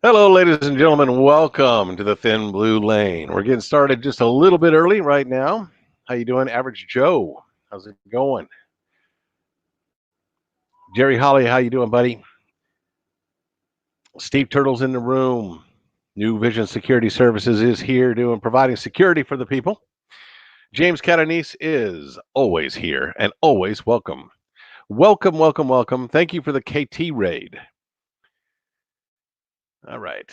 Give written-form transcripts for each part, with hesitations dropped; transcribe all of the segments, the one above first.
Hello, ladies and gentlemen. Welcome to the Thin Blue Lane. We're getting started just a little bit early right now. How you doing, Average Joe? How's it going? Jerry Holly, how you doing, buddy? Steve Turtle's in the room. New Vision Security Services is here doing providing security for the people. James Catanese is always here and always welcome. Welcome, welcome, welcome. Thank you for the KT raid. All right.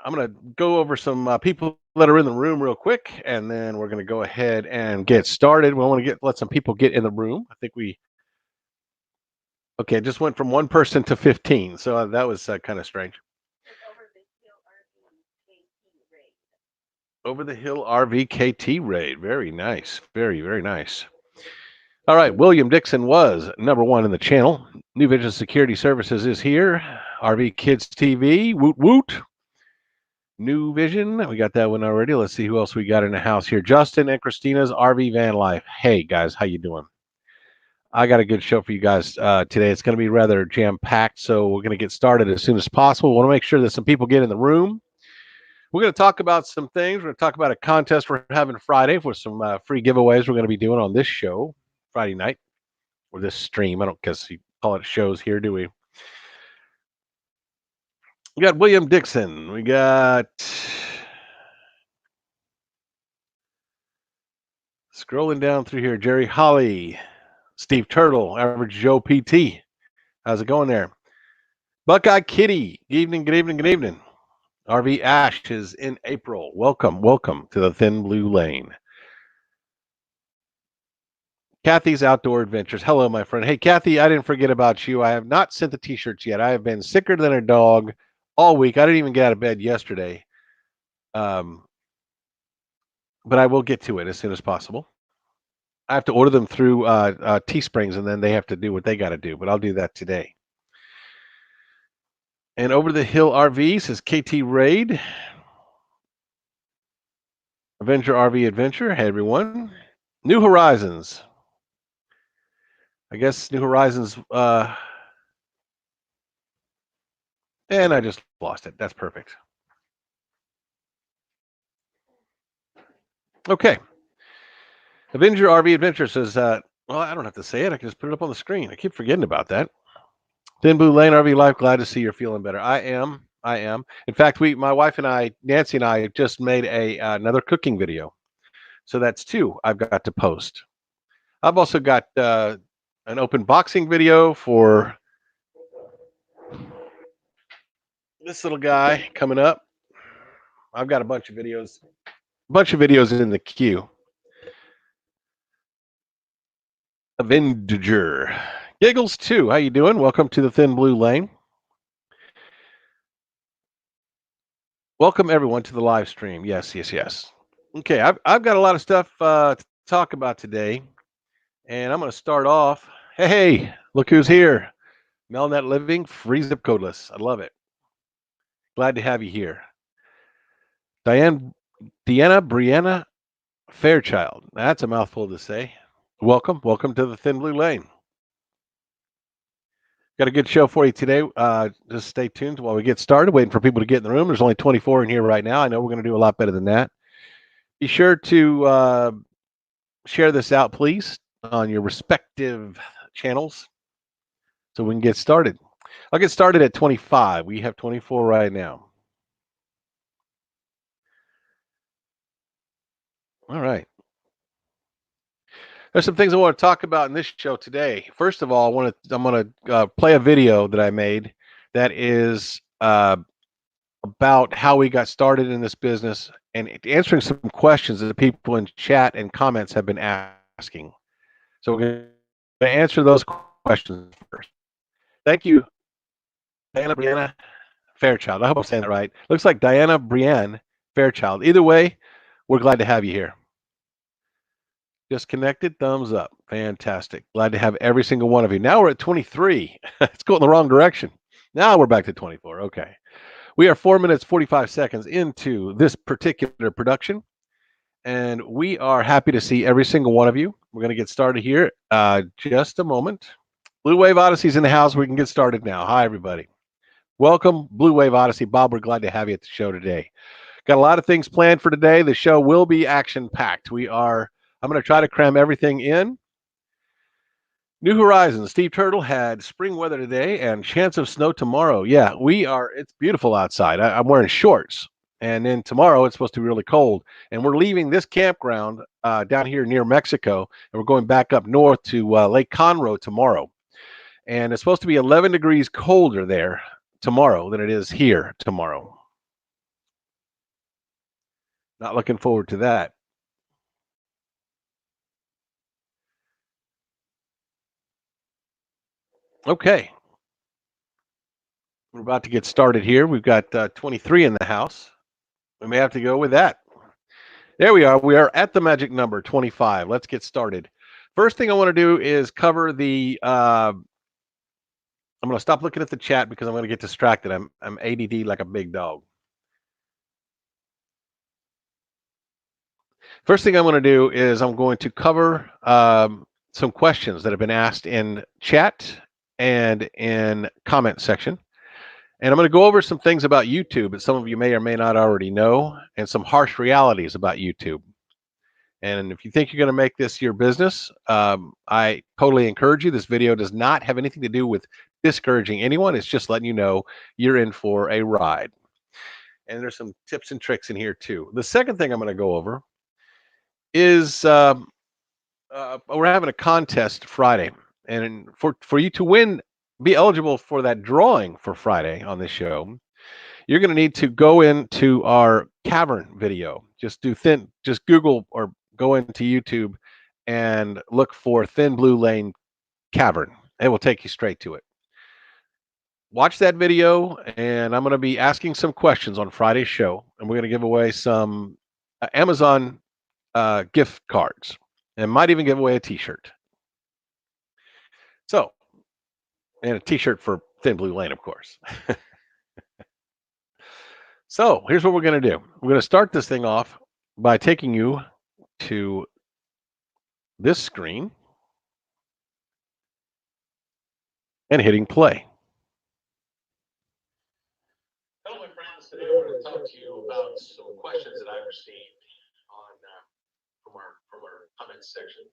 I'm going to go over some people that are in the room real quick, and then we're going to go ahead and get started. We want to let some people get in the room. I think okay, it just went from one person to 15, so that was kind of strange. Over the Hill RVKT raid. Very nice. Very, very nice. All right. William Dixon was number one in the channel. New Vision Security Services is here. RV Kids TV. Woot woot. New Vision. We got that one already. Let's see who else we got in the house here. Justin and Christina's RV Van Life. Hey guys, how you doing? I got a good show for you guys today. It's going to be rather jam-packed, so we're going to get started as soon as possible. We want to make sure that some people get in the room. We're going to talk about some things. We're going to talk about a contest we're having Friday for some free giveaways we're going to be doing on this show Friday night, or this stream. I don't guess you call it shows here, do we? We got William Dixon. We got scrolling down through here, Jerry Holly, Steve Turtle, Average Joe PT. How's it going there? Buckeye Kitty. Good evening, good evening, good evening. RV Ash is in April. Welcome, welcome to the Thin Blue Lane. Kathy's Outdoor Adventures. Hello, my friend. Hey, Kathy, I didn't forget about you. I have not sent the t-shirts yet. I have been sicker than a dog all week. I didn't even get out of bed yesterday. But I will get to it as soon as possible. I have to order them through Teesprings, and then they have to do what they got to do. But I'll do that today. And Over the Hill RV says KT Raid. Avenger RV Adventure. Hey, everyone. New Horizons. I guess New Horizons. And I just lost it. That's perfect. Okay. Avenger RV Adventure says, well, I don't have to say it. I can just put it up on the screen. I keep forgetting about that. Thin Blue Lane RV Life, glad to see you're feeling better. I am. In fact, my wife and I, Nancy and I, just made another cooking video. So that's two I've got to post. I've also got an open boxing video for this little guy coming up. I've got a bunch of videos in the queue. Avenger. Giggles too. How you doing? Welcome to the Thin Blue Lane. Welcome everyone to the live stream. Yes. Okay, I've got a lot of stuff to talk about today, and I'm going to start off. Hey, look who's here! Melnet Living, free zip codeless. I love it. Glad to have you here. Deanna Brianna Fairchild. That's a mouthful to say. Welcome to the Thin Blue Lane. Got a good show for you today. Just stay tuned while we get started. Waiting for people to get in the room. There's only 24 in here right now. I know we're going to do a lot better than that. Be sure to share this out, please, on your respective channels so we can get started. I'll get started at 25. We have 24 right now. All right. There's some things I want to talk about in this show today. First of all, I'm going to play a video that I made that is about how we got started in this business and answering some questions that the people in chat and comments have been asking. So we're going to answer those questions first. Thank you, Diana Brianna Fairchild. I hope I'm saying that right. Looks like Diana Brienne Fairchild. Either way, we're glad to have you here. Just connected, thumbs up. Fantastic. Glad to have every single one of you. Now we're at 23. It's going the wrong direction. Now we're back to 24. Okay. We are 4 minutes, 45 seconds into this particular production, and we are happy to see every single one of you. We're going to get started here. Just a moment. Blue Wave Odyssey's in the house. We can get started now. Hi, everybody. Welcome, Blue Wave Odyssey. Bob, we're glad to have you at the show today. Got a lot of things planned for today. The show will be action-packed. I'm going to try to cram everything in. New Horizons. Steve Turtle had spring weather today and chance of snow tomorrow. Yeah, it's beautiful outside. I'm wearing shorts. And then tomorrow it's supposed to be really cold. And we're leaving this campground down here near Mexico, and we're going back up north to Lake Conroe tomorrow. And it's supposed to be 11 degrees colder there tomorrow than it is here tomorrow. Not looking forward to that. Okay. We're about to get started here. We've got 23 in the house. We may have to go with that. There we are. We are at the magic number 25. Let's get started. First thing I want to do is cover the. I'm going to stop looking at the chat because I'm going to get distracted. I'm ADD like a big dog. First thing I'm going to do is I'm going to cover some questions that have been asked in chat and in comment section. And I'm going to go over some things about YouTube that some of you may or may not already know, and some harsh realities about YouTube. And if you think you're going to make this your business, I totally encourage you. This video does not have anything to do with discouraging anyone. It's just letting you know you're in for a ride. And there's some tips and tricks in here too. The second thing I'm going to go over is we're having a contest Friday. And for you to win, be eligible for that drawing for Friday on this show, you're going to need to go into our cavern video. Just Google or go into YouTube and look for Thin Blue Lane Cavern. It will take you straight to it. Watch that video, and I'm going to be asking some questions on Friday's show, and we're going to give away some Amazon gift cards, and might even give away a T-shirt. So, and a T-shirt for Thin Blue Lane, of course. So here's what we're going to do. We're going to start this thing off by taking you to this screen and hitting play. Hello, my friends. Today I want to talk to you about some questions that I've received from our comments section.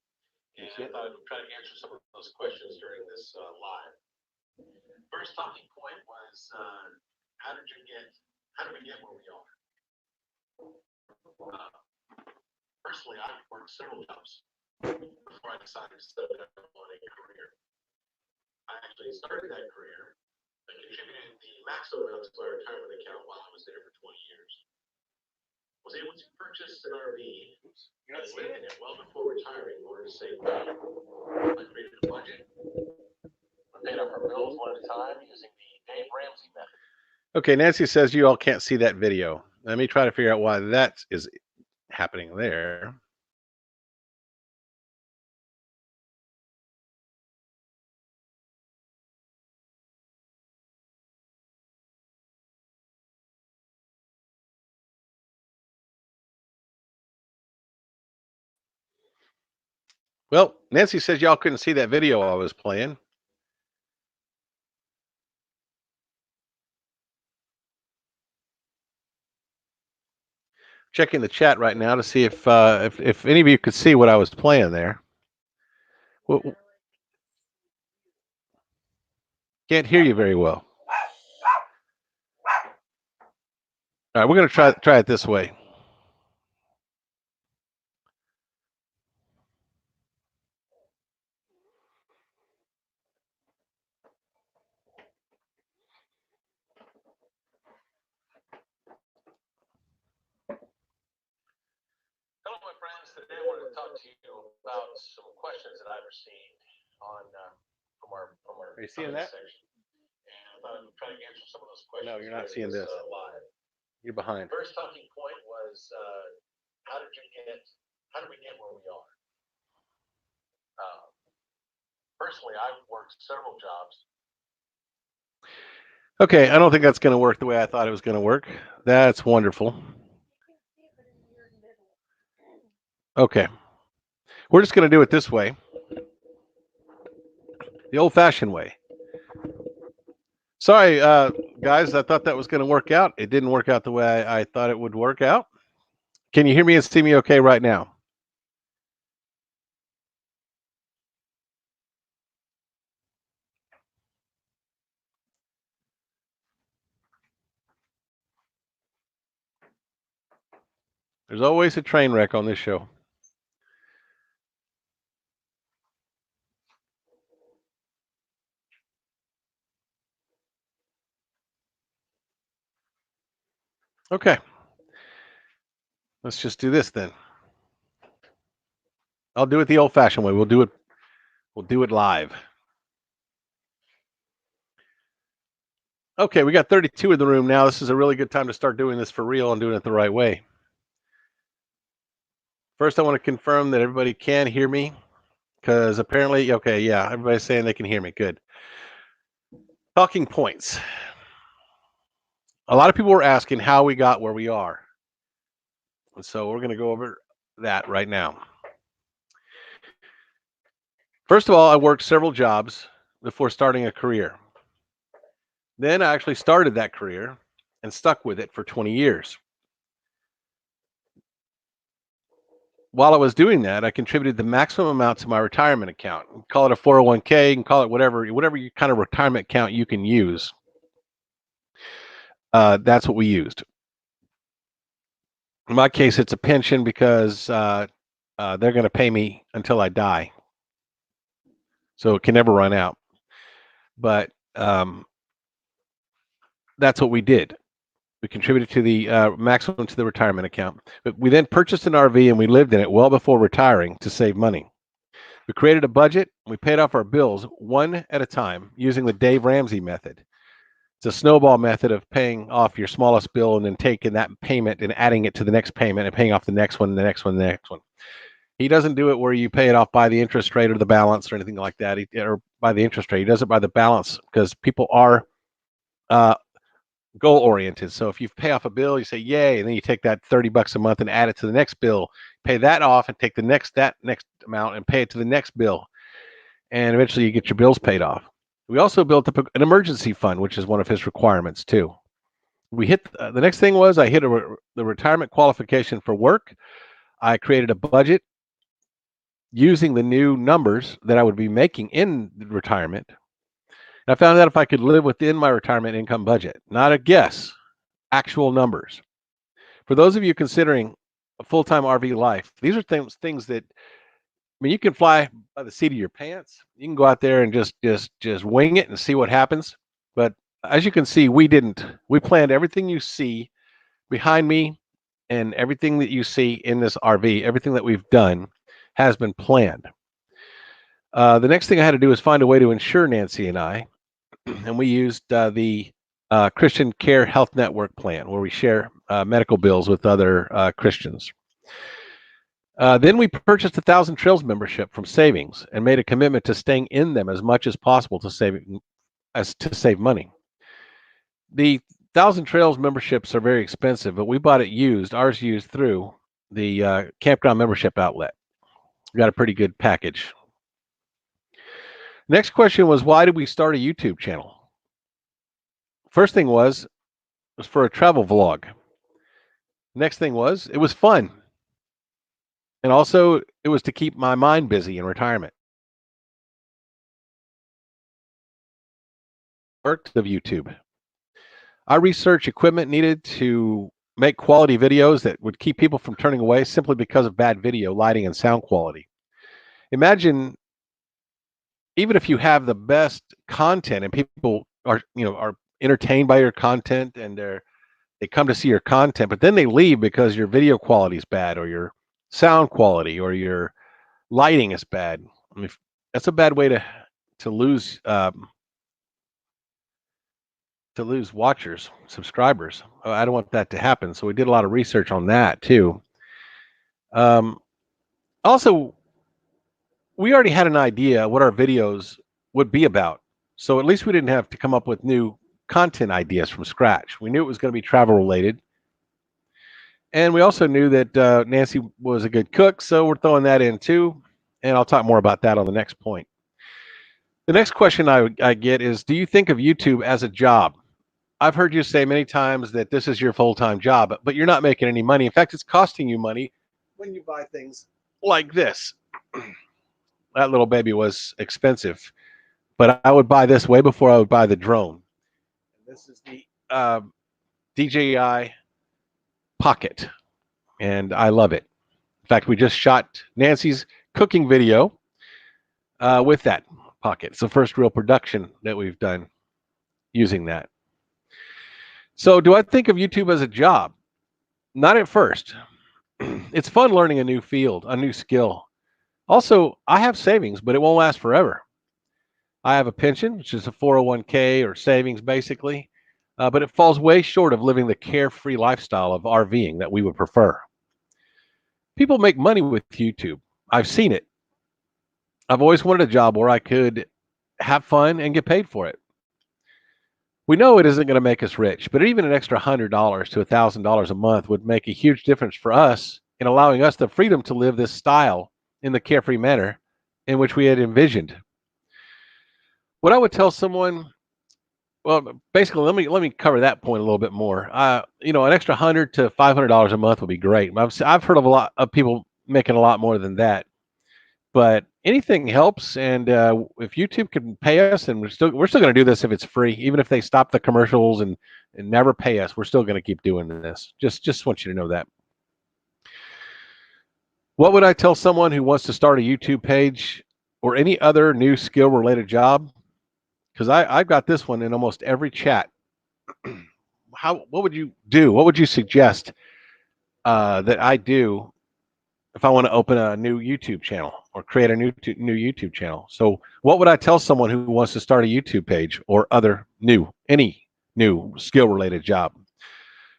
And I thought I would try to answer some of those questions during this live. First talking point was how did we get where we are? Personally, I've worked several jobs before I decided to set up on a career. I actually started that career and contributed the maximum amount to my retirement account while I was there for 20 years. Was able to purchase an RV and live in it well before retiring in order to save money. I created a budget. I paid off our bills one at a time using the Dave Ramsey method. Okay, Nancy says you all can't see that video. Let me try to figure out why that is happening there. Well, Nancy says y'all couldn't see that video I was playing. Checking the chat right now to see if any of you could see what I was playing there. Well, can't hear you very well. All right, we're going to try it this way. Hello, my friends. Today I wanted to talk to you about some questions that I've received from our Are you seeing that? Section. And I thought I would try to answer some of those questions. No, you're not seeing this live. You're behind. First talking point was how did we get where we are? Personally, I've worked several jobs. Okay, I don't think that's going to work the way I thought it was going to work. That's wonderful. Okay. We're just going to do it this way. The old-fashioned way. Sorry, Guys, I thought that was going to work out. It didn't work out the way I thought it would work out. Can you hear me and see me okay right now? There's always a train wreck on this show. Okay. Let's just do this then. I'll do it the old-fashioned way. We'll do it live. Okay, we got 32 in the room now. This is a really good time to start doing this for real and doing it the right way. First, I want to confirm that everybody can hear me, because apparently, okay, yeah, everybody's saying they can hear me. Good. Talking points. A lot of people were asking how we got where we are. And so we're going to go over that right now. First of all, I worked several jobs before starting a career. Then I actually started that career and stuck with it for 20 years. While I was doing that, I contributed the maximum amount to my retirement account. Call it a 401k, you can call it whatever kind of retirement account you can use. That's what we used. In my case, it's a pension because they're going to pay me until I die. So it can never run out. But that's what we did. We contributed to the maximum to the retirement account. But we then purchased an RV and we lived in it well before retiring to save money. We created a budget. We paid off our bills one at a time using the Dave Ramsey method. It's a snowball method of paying off your smallest bill and then taking that payment and adding it to the next payment and paying off the next one, the next one, the next one. He doesn't do it where you pay it off by the interest rate or the balance or anything like that, or by the interest rate. He does it by the balance because people are goal oriented. So if you pay off a bill, you say yay, and then you take that $30 a month and add it to the next bill, pay that off, and take that next amount and pay it to the next bill, and eventually you get your bills paid off. We also built up an emergency fund, which is one of his requirements too. We hit the next thing was I hit the retirement qualification for work. I created a budget using the new numbers that I would be making in retirement. And I found out if I could live within my retirement income budget, not a guess, actual numbers. For those of you considering a full-time RV life, these are things that, I mean, you can fly by the seat of your pants. You can go out there and just wing it and see what happens. But as you can see, we didn't. We planned everything you see behind me and everything that you see in this RV, everything that we've done has been planned. The next thing I had to do is find a way to insure Nancy and I. And we used the Christian Care Health Network plan, where we share medical bills with other Christians. Then we purchased a Thousand Trails membership from Savings and made a commitment to staying in them as much as possible to save money. The Thousand Trails memberships are very expensive, but we bought it used, ours used through the campground membership outlet. We got a pretty good package. Next question was, why did we start a YouTube channel? First thing was for a travel vlog. Next thing was, it was fun. And also, it was to keep my mind busy in retirement. Perks of YouTube. I researched equipment needed to make quality videos that would keep people from turning away simply because of bad video, lighting, and sound quality. Imagine, even if you have the best content and people are entertained by your content and they come to see your content, but then they leave because your video quality is bad or your sound quality or your lighting is bad. I mean, that's a bad way to lose watchers, subscribers. I don't want that to happen. So we did a lot of research on that too. Also, we already had an idea what our videos would be about. So at least we didn't have to come up with new content ideas from scratch. We knew it was going to be travel related. And we also knew that Nancy was a good cook, so we're throwing that in too. And I'll talk more about that on the next point. The next question I get is, do you think of YouTube as a job? I've heard you say many times that this is your full-time job, but you're not making any money. In fact, it's costing you money when you buy things like this. That little baby was expensive, but I would buy this way before I would buy the drone. This is the DJI Pocket, and I love it. In fact, we just shot Nancy's cooking video with that Pocket. It's the first real production that we've done using that. So do I think of YouTube as a job? Not at first. It's fun learning a new field, a new skill. Also, I have savings, but it won't last forever. I have a pension, which is a 401k or savings basically, but it falls way short of living the carefree lifestyle of RVing that we would prefer. People make money with YouTube. I've seen it. I've always wanted a job where I could have fun and get paid for it. We know it isn't going to make us rich, but even an extra $100 to $1,000 a month would make a huge difference for us in allowing us the freedom to live this style in the carefree manner in which we had envisioned. What I would tell someone, well, basically, let me cover that point a little bit more. An extra $100 to $500 a month would be great. I've heard of a lot of people making a lot more than that, but anything helps. And if YouTube can pay us, and we're still going to do this if it's free, even if they stop the commercials and never pay us, we're still going to keep doing this. Just want you to know that. What would I tell someone who wants to start a YouTube page or any other new skill related job? Because I've got this one in almost every chat. What would you do? What would you suggest that I do if I want to open a new YouTube channel or create a new YouTube channel? So what would I tell someone who wants to start a YouTube page or any new skill related job?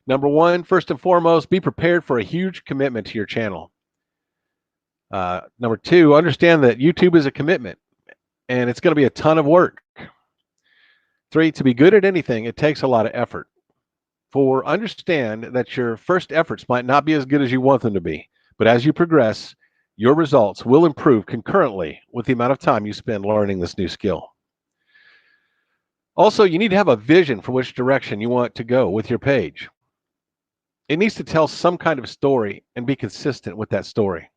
Number one, first and foremost, be prepared for a huge commitment to your channel. Number two, understand that YouTube is a commitment and it's going to be a ton of work. Three, to be good at anything, it takes a lot of effort. Four, understand that your first efforts might not be as good as you want them to be, but as you progress, your results will improve concurrently with the amount of time you spend learning this new skill. Also, you need to have a vision for which direction you want to go with your page. It needs to tell some kind of story and be consistent with that story.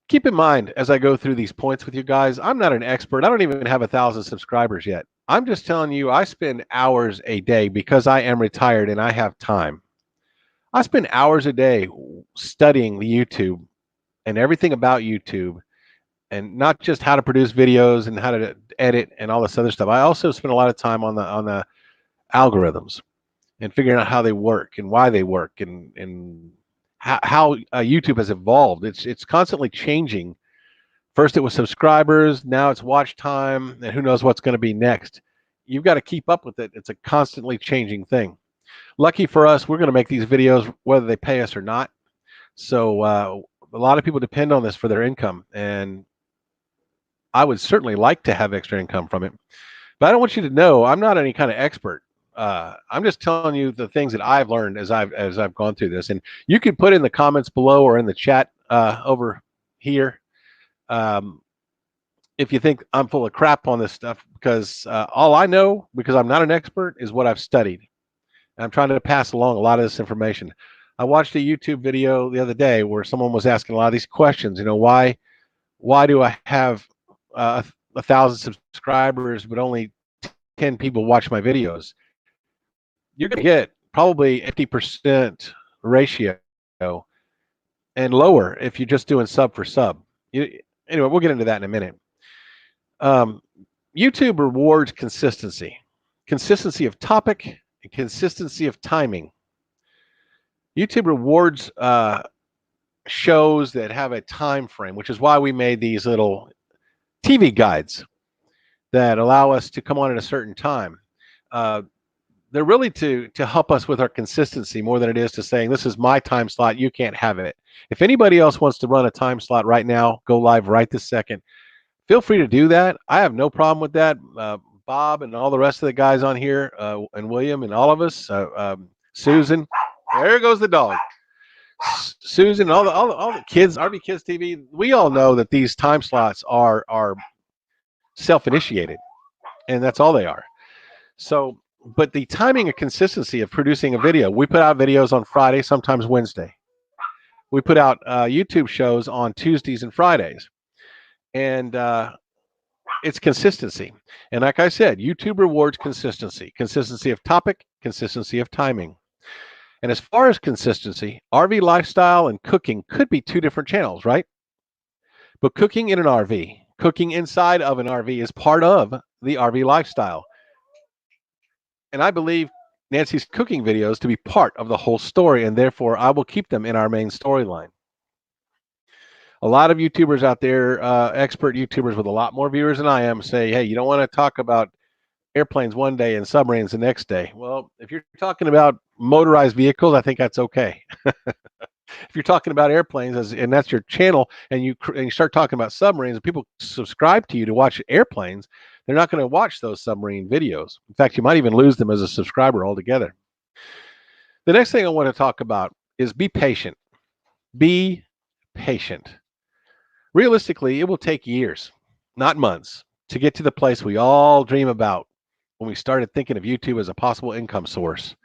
Keep in mind, as I go through these points with you guys, I'm not an expert. I don't even have 1,000 subscribers yet. I'm just telling you, I spend hours a day because I am retired and I have time. I spend hours a day studying the YouTube and everything about YouTube, and not just how to produce videos and how to edit and all this other stuff. I also spend a lot of time on the algorithms and figuring out how they work and why they work and how YouTube has evolved. It's constantly changing. First it was subscribers, now it's watch time, and who knows what's going to be next. You've got to keep up with it. It's a constantly changing thing. Lucky for us, we're going to make these videos whether they pay us or not. So a lot of people depend on this for their income, and I would certainly like to have extra income from it. But I don't want you to know I'm not any kind of expert. I'm just telling you the things that I've learned as I've gone through this. And you can put in the comments below or in the chat over here if you think I'm full of crap on this stuff, because all I know, because I'm not an expert, is what I've studied. And I'm trying to pass along a lot of this information. I watched a YouTube video the other day where someone was asking a lot of these questions. You know, why do I have 1,000 subscribers but only 10 people watch my videos? You're going to get probably 50% ratio and lower if you're just doing sub for sub. Anyway, we'll get into that in a minute. YouTube rewards consistency of topic and consistency of timing. YouTube rewards shows that have a time frame, which is why we made these little TV guides that allow us to come on at a certain time. They're really to help us with our consistency more than it is to saying, this is my time slot, you can't have it. If anybody else wants to run a time slot right now, go live right this second, feel free to do that. I have no problem with that. Bob and all the rest of the guys on here, and William and all of us, Susan, there goes the dog. Susan, all the kids, RV Kids TV, we all know that these time slots are self-initiated, and that's all they are. So but the timing and consistency of producing a video, we put out videos on Friday, sometimes Wednesday. We put out YouTube shows on Tuesdays and Fridays. And it's consistency. And like I said, YouTube rewards consistency of topic, consistency of timing. And as far as consistency, RV lifestyle and cooking could be two different channels, right? But cooking in an RV, cooking inside of an RV is part of the RV lifestyle. And I believe Nancy's cooking videos to be part of the whole story, and therefore I will keep them in our main storyline. A lot of YouTubers out there, expert YouTubers with a lot more viewers than I am, say, hey, you don't want to talk about airplanes one day and submarines the next day. Well, if you're talking about motorized vehicles, I think that's okay. If you're talking about airplanes and that's your channel, and you start talking about submarines and people subscribe to you to watch airplanes, they're not going to watch those submarine videos. In fact, you might even lose them as a subscriber altogether. The next thing I want to talk about is be patient. Be patient. Realistically, it will take years, not months, to get to the place we all dream about when we started thinking of YouTube as a possible income source.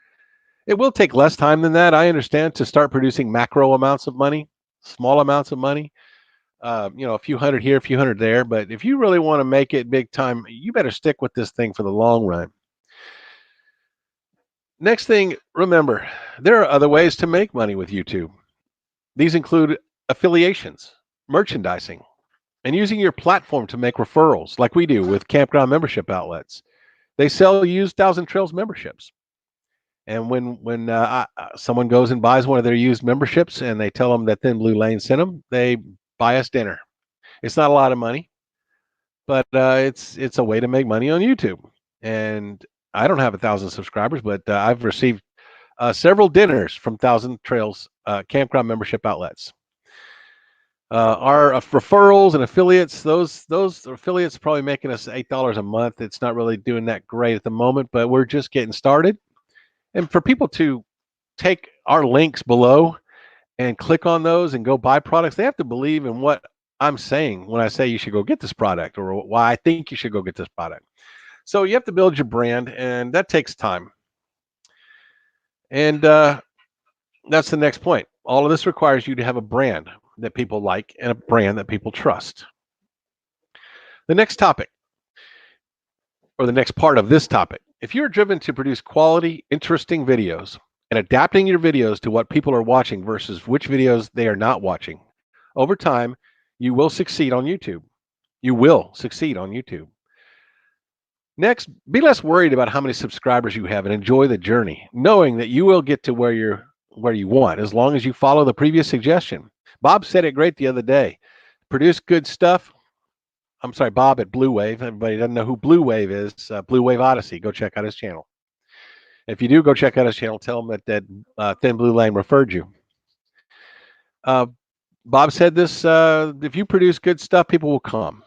It will take less time than that, I understand, to start producing macro amounts of money, small amounts of money, a few hundred here, a few hundred there. But if you really want to make it big time, you better stick with this thing for the long run. Next thing, remember, there are other ways to make money with YouTube. These include affiliations, merchandising, and using your platform to make referrals like we do with Campground Membership Outlets. They sell used Thousand Trails memberships. And when someone goes and buys one of their used memberships and they tell them that Thin Blue Lane sent them, they buy us dinner. It's not a lot of money, but it's a way to make money on YouTube. And I don't have 1,000 subscribers, but I've received several dinners from Thousand Trails Campground Membership Outlets. Our referrals and affiliates, those affiliates are probably making us $8 a month. It's not really doing that great at the moment, but we're just getting started. And for people to take our links below and click on those and go buy products, they have to believe in what I'm saying when I say you should go get this product, or why I think you should go get this product. So you have to build your brand, and that takes time. And that's the next point. All of this requires you to have a brand that people like and a brand that people trust. The next topic, or the next part of this topic, if you're driven to produce quality, interesting videos and adapting your videos to what people are watching versus which videos they are not watching, over time, you will succeed on YouTube. You will succeed on YouTube. Next, be less worried about how many subscribers you have and enjoy the journey, knowing that you will get to where you want as long as you follow the previous suggestion. Bob said it great the other day. Produce good stuff. I'm sorry, Bob at Blue Wave. Everybody doesn't know who Blue Wave is. Blue Wave Odyssey. Go check out his channel. If you do, go check out his channel. Tell him that Thin Blue Lane referred you. Bob said this, if you produce good stuff, people will come.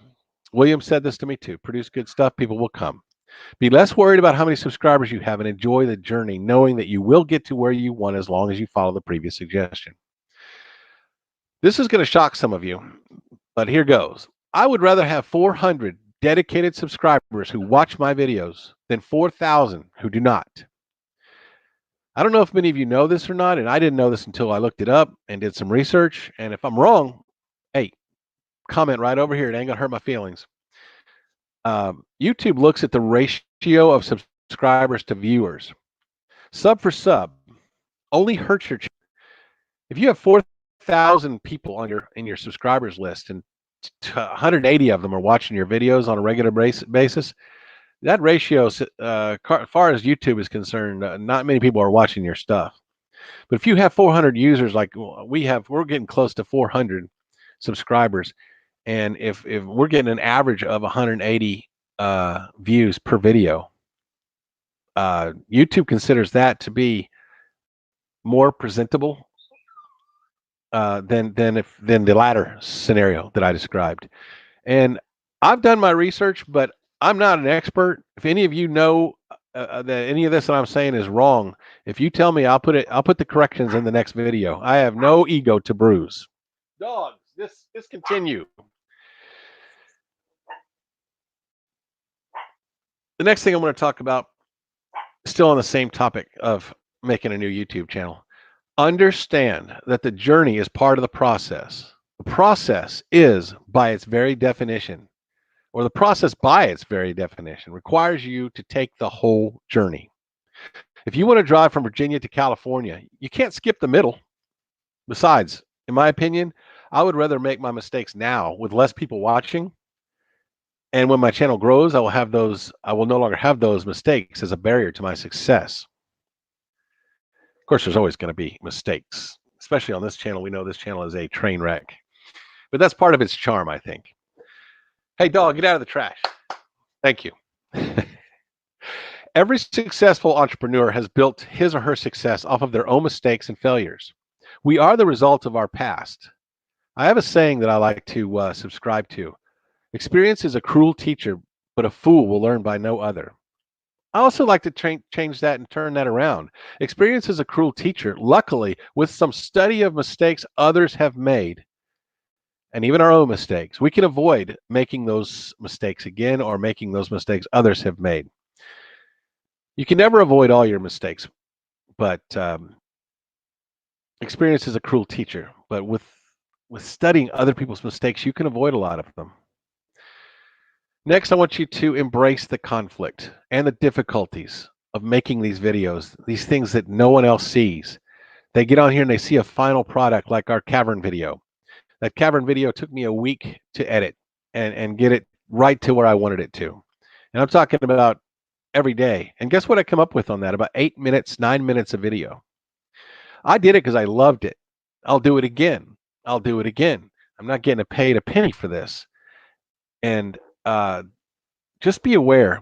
William said this to me too. Produce good stuff, people will come. Be less worried about how many subscribers you have and enjoy the journey, knowing that you will get to where you want as long as you follow the previous suggestion. This is going to shock some of you, but here goes. I would rather have 400 dedicated subscribers who watch my videos than 4,000 who do not. I don't know if many of you know this or not, and I didn't know this until I looked it up and did some research. And if I'm wrong, hey, comment right over here. It ain't going to hurt my feelings. YouTube looks at the ratio of subscribers to viewers. Sub for sub only hurts your channel. If you have 4,000 people in your subscribers list and 180 of them are watching your videos on a regular basis, that ratio, as far as YouTube is concerned, not many people are watching your stuff. But if you have 400 users like we have, we're getting close to 400 subscribers. And if we're getting an average of 180 views per video, YouTube considers that to be more presentable than the latter scenario that I described. And I've done my research, but I'm not an expert. If any of you know that any of this that I'm saying is wrong, if you tell me, I'll put the corrections in the next video. I have no ego to bruise. Dogs, discontinue. The next thing I'm going to talk about still on the same topic of making a new YouTube channel. Understand that the journey is part of the process. The process is, by its very definition, or the process by its very definition, requires you to take the whole journey. If you want to drive from Virginia to California, you can't skip the middle. Besides, in my opinion, I would rather make my mistakes now with less people watching. And when my channel grows, I will no longer have those mistakes as a barrier to my success. Of course, there's always going to be mistakes, especially on this channel. We know this channel is a train wreck, but that's part of its charm, I think. Hey, dog, get out of the trash. Thank you. Every successful entrepreneur has built his or her success off of their own mistakes and failures. We are the result of our past. I have a saying that I like to subscribe to. Experience is a cruel teacher, but a fool will learn by no other. I also like to change that and turn that around. Experience is a cruel teacher. Luckily, with some study of mistakes others have made, and even our own mistakes, we can avoid making those mistakes again or making those mistakes others have made. You can never avoid all your mistakes, but experience is a cruel teacher. But with studying other people's mistakes, you can avoid a lot of them. Next, I want you to embrace the conflict and the difficulties of making these videos, these things that no one else sees. They get on here and they see a final product like our cavern video. That cavern video took me a week to edit and get it right to where I wanted it to. And I'm talking about every day. And guess what I come up with on that? About 8 minutes, 9 minutes of video. I did it because I loved it. I'll do it again. I'll do it again. I'm not getting paid a penny for this. And just be aware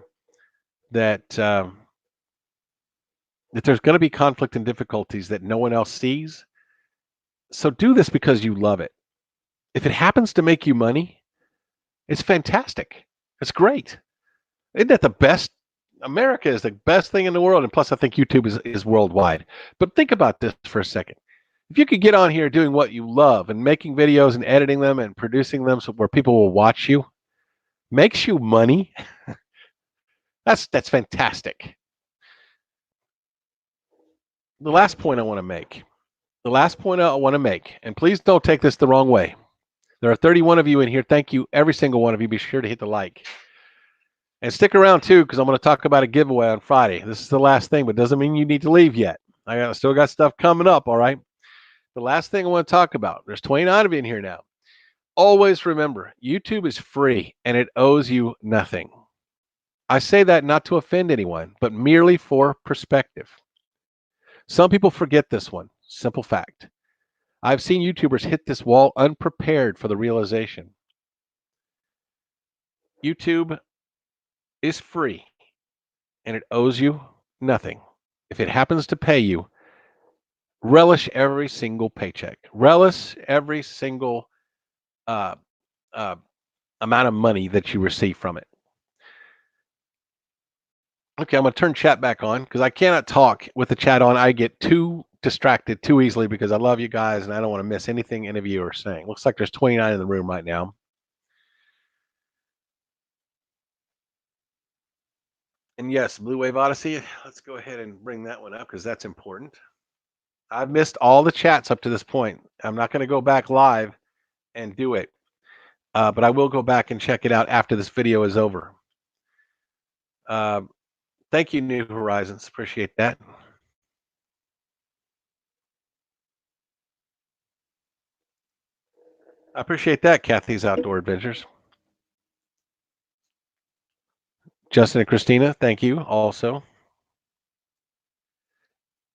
that that there's going to be conflict and difficulties that no one else sees. So do this because you love it. If it happens to make you money, it's fantastic. It's great. Isn't that the best? America is the best thing in the world. And plus, I think YouTube is worldwide. But think about this for a second. If you could get on here doing what you love and making videos and editing them and producing them so where people will watch you, makes you money, that's fantastic. The last point I want to make, and please don't take this the wrong way. There are 31 of you in here. Thank you, every single one of you. Be sure to hit the like. And stick around, too, because I'm going to talk about a giveaway on Friday. This is the last thing, but doesn't mean you need to leave yet. I still got stuff coming up, all right? The last thing I want to talk about, there's 29 of you in here now. Always remember, YouTube is free, and it owes you nothing. I say that not to offend anyone, but merely for perspective. Some people forget this one. Simple fact. I've seen YouTubers hit this wall unprepared for the realization. YouTube is free, and it owes you nothing. If it happens to pay you, relish every single paycheck. Relish every single amount of money that you receive from it. Okay, I'm going to turn chat back on because I cannot talk with the chat on. I get too distracted too easily because I love you guys and I don't want to miss anything any of you are saying. Looks like there's 29 in the room right now. And yes, Blue Wave Odyssey, let's go ahead and bring that one up because that's important. I've missed all the chats up to this point. I'm not going to go back live and do it, but I will go back and check it out after this video is over. Thank you, New Horizons. Appreciate that. I appreciate that, Kathy's Outdoor Adventures. Justin and Christina, thank you also.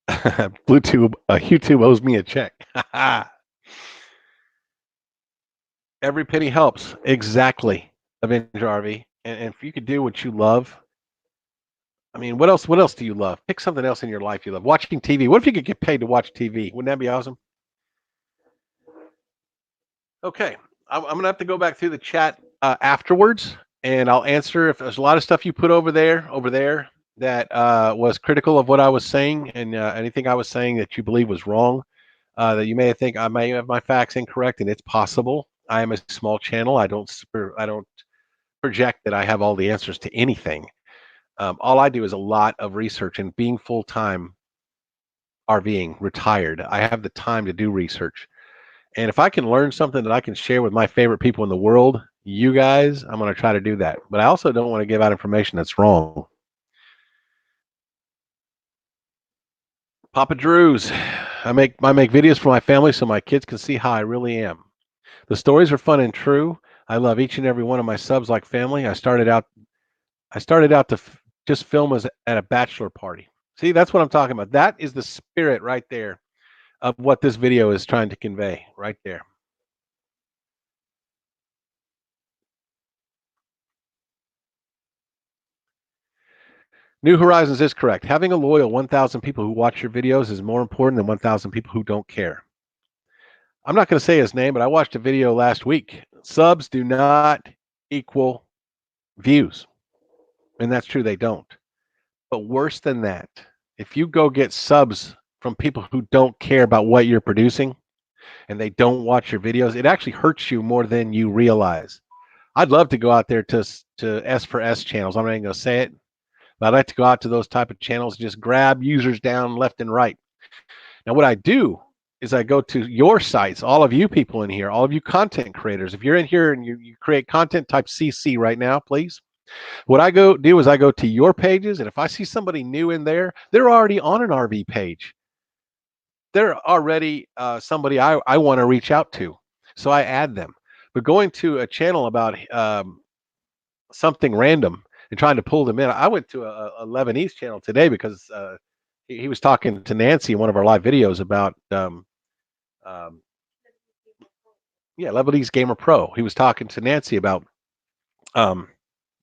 Bluetooth, YouTube owes me a check. Every penny helps. Exactly, Avenger RV. And if you could do what you love, I mean, what else do you love? Pick something else in your life you love. Watching TV. What if you could get paid to watch TV? Wouldn't that be awesome? Okay, I'm going to have to go back through the chat afterwards, and I'll answer if there's a lot of stuff you put over there that was critical of what I was saying, and anything I was saying that you believe was wrong, that you may think I may have my facts incorrect, and it's possible. I am a small channel. I don't project that I have all the answers to anything. All I do is a lot of research, and being full-time RVing, retired, I have the time to do research. And if I can learn something that I can share with my favorite people in the world, you guys, I'm going to try to do that. But I also don't want to give out information that's wrong. Papa Drew's. I make videos for my family so my kids can see how I really am. The stories are fun and true. I love each and every one of my subs like family. I started out to just film as at a bachelor party. See, that's what I'm talking about. That is the spirit right there of what this video is trying to convey right there. New Horizons is correct. Having a loyal 1,000 people who watch your videos is more important than 1,000 people who don't care. I'm not going to say his name, but I watched a video last week. Subs do not equal views. And that's true, they don't. But worse than that, if you go get subs from people who don't care about what you're producing and they don't watch your videos, it actually hurts you more than you realize. I'd love to go out there to S for S channels. I'm not even going to say it, but I'd like to go out to those type of channels and just grab users down left and right. Now, what I do is I go to your sites, all of you people in here, all of you content creators. If you're in here and you create content, type CC right now, please. What I go do is I go to your pages, and if I see somebody new in there, they're already on an RV page. They're already somebody I want to reach out to, so I add them. But going to a channel about something random and trying to pull them in, I went to a Lebanese channel today because he was talking to Nancy in one of our live videos about um, yeah, Lebanese Gamer Pro. He was talking to Nancy about um,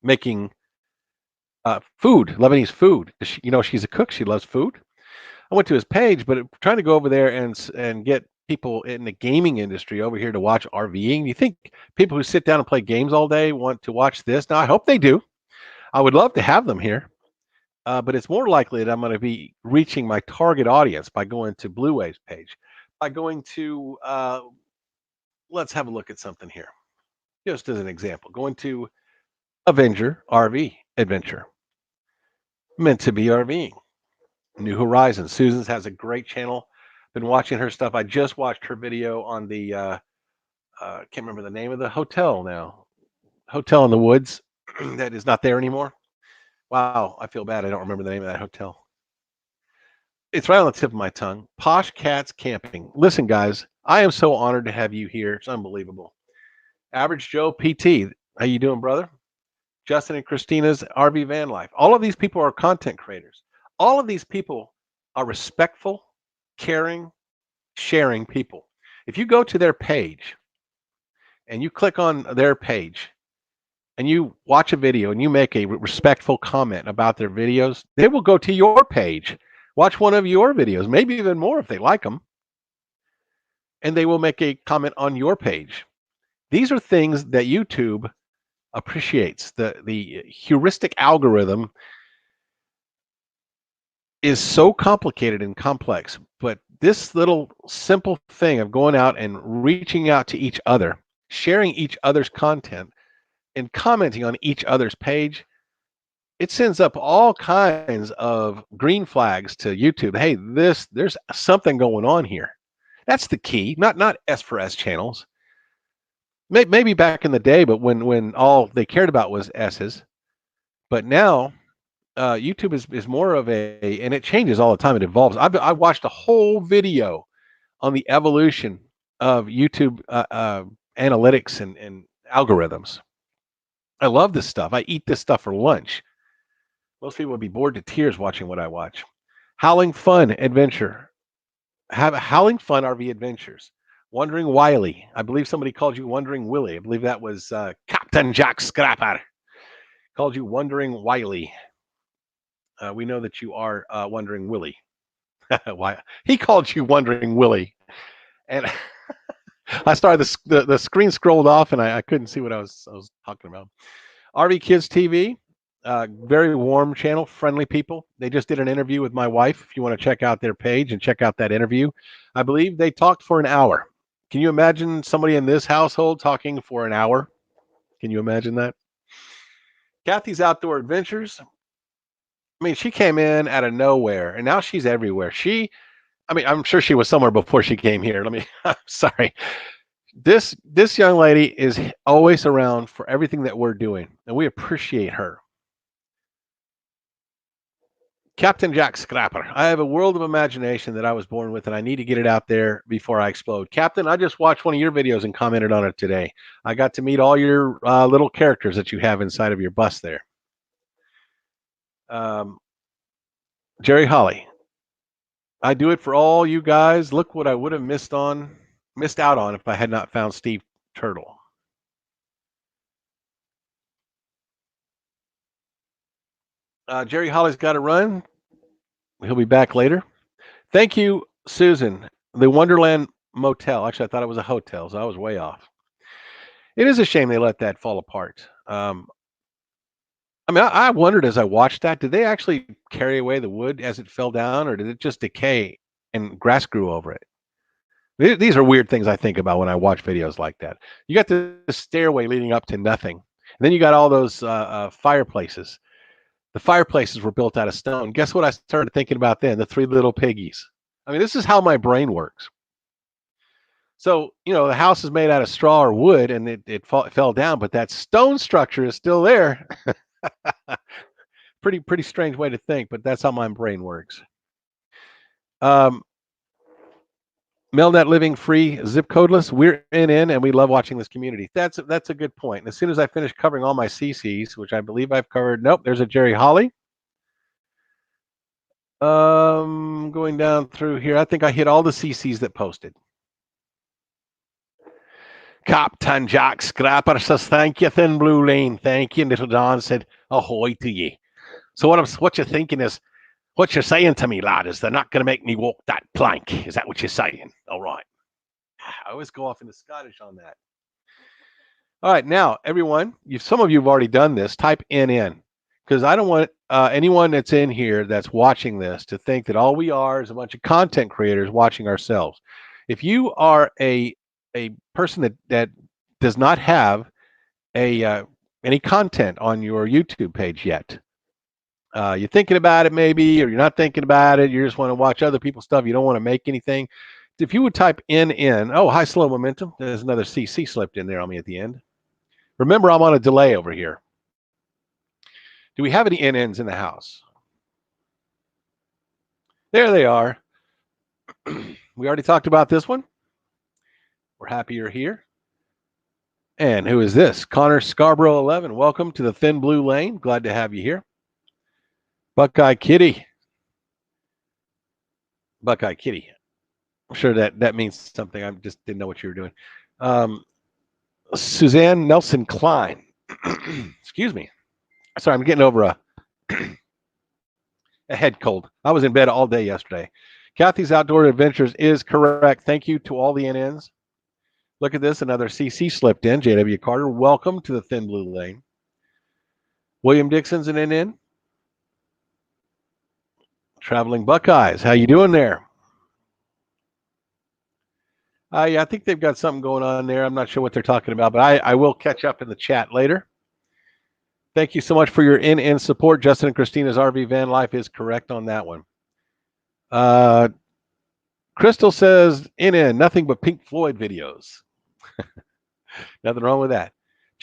making food, Lebanese food. She's a cook. She loves food. I went to his page, but trying to go over there and get people in the gaming industry over here to watch RVing. You think people who sit down and play games all day want to watch this? Now, I hope they do. I would love to have them here, but it's more likely that I'm going to be reaching my target audience by going to Blue Wave's page, by going to let's have a look at something here, just as an example. Going to Avenger RV Adventure, meant to be RVing. New Horizons. Susan's has a great channel. Been watching her stuff. I just watched her video on the can't remember the name of the hotel now. Hotel in the woods that is not there anymore. Wow, I feel bad. I don't remember the name of that hotel. It's right on the tip of my tongue. Posh Cats Camping. Listen, guys, I am so honored to have you here. It's unbelievable. Average Joe PT. How you doing, brother? Justin and Christina's RV Van Life. All of these people are content creators. All of these people are respectful, caring, sharing people. If you go to their page and you click on their page and you watch a video and you make a respectful comment about their videos, they will go to your page, watch one of your videos, maybe even more if they like them, and they will make a comment on your page. These are things that YouTube appreciates. The heuristic algorithm is so complicated and complex, but this little simple thing of going out and reaching out to each other, sharing each other's content, and commenting on each other's page, it sends up all kinds of green flags to YouTube. Hey, there's something going on here. That's the key. Not S for S channels. Maybe back in the day, but when all they cared about was S's. But now YouTube is more of a, and it changes all the time. It evolves. I watched a whole video on the evolution of YouTube analytics and algorithms. I love this stuff. I eat this stuff for lunch. Most people would be bored to tears watching what I watch. Howling Fun Adventure. Have Howling Fun RV Adventures. Wandering Wiley. I believe somebody called you Wandering Willie. I believe that was Captain Jack Scrapper. Called you Wandering Wiley. We know that you are Wondering Willie. Why he called you Wondering Willie, and I started the screen scrolled off, and I couldn't see what I was talking about. RV Kids TV, very warm channel, friendly people. They just did an interview with my wife. If you want to check out their page and check out that interview, I believe they talked for an hour. Can you imagine somebody in this household talking for an hour? Can you imagine that? Kathy's Outdoor Adventures. I mean, she came in out of nowhere, and now she's everywhere. I mean, I'm sure she was somewhere before she came here. I'm sorry. This young lady is always around for everything that we're doing, and we appreciate her. Captain Jack Scrapper. I have a world of imagination that I was born with, and I need to get it out there before I explode. Captain, I just watched one of your videos and commented on it today. I got to meet all your little characters that you have inside of your bus there. Jerry Holly. I do it for all you guys. Look what I would have missed out on if I had not found Steve Turtle. Jerry Holly's got to run. He'll be back later. Thank you, Susan. The Wonderland Motel. Actually, I thought it was a hotel, so I was way off. It is a shame they let that fall apart. I mean, I wondered as I watched that, did they actually carry away the wood as it fell down, or did it just decay and grass grew over it? These are weird things I think about when I watch videos like that. You got the stairway leading up to nothing. And then you got all those fireplaces. The fireplaces were built out of stone. Guess what I started thinking about then? The Three Little Piggies. I mean, this is how my brain works. So, the house is made out of straw or wood, and it fell down, but that stone structure is still there. Pretty strange way to think, but that's how my brain works. Melnet Living Free, zip codeless. We're in, and we love watching this community. That's a good point. And as soon as I finish covering all my CCs, which I believe I've covered, nope, there's a Jerry Holly. Going down through here, I think I hit all the CCs that posted. Captain Jack Scrapper says, thank you, Thin Blue Lane. Thank you. And Little Don said, ahoy to you. So what you're thinking is, what you're saying to me, lad, is they're not going to make me walk that plank. Is that what you're saying? All right. I always go off into Scottish on that. All right. Now, everyone, some of you have already done this. Type in, because I don't want anyone that's in here that's watching this to think that all we are is a bunch of content creators watching ourselves. If you are a person that does not have any content on your YouTube page yet, you're thinking about it maybe, or you're not thinking about it, you just want to watch other people's stuff, you don't want to make anything, if you would type in, oh, hi, Slow Momentum, there's another CC slipped in there on me at the end. Remember, I'm on a delay over here. Do we have any NNs in the house? There they are. We already talked about this one. We're happy you're here. And who is this? Connor Scarborough 11. Welcome to the Thin Blue Lane. Glad to have you here. Buckeye Kitty. Buckeye Kitty. I'm sure that means something. I just didn't know what you were doing. Suzanne Nelson Klein. Excuse me. Sorry, I'm getting over a head cold. I was in bed all day yesterday. Kathy's Outdoor Adventures is correct. Thank you to all the NNs. Look at this. Another CC slipped in. J.W. Carter, welcome to the Thin Blue Lane. William Dixon's an NN. Traveling Buckeyes. How you doing there? I think they've got something going on there. I'm not sure what they're talking about, but I will catch up in the chat later. Thank you so much for your NN support. Justin and Christina's RV van life is correct on that one. Crystal says, NN, nothing but Pink Floyd videos. Nothing wrong with that.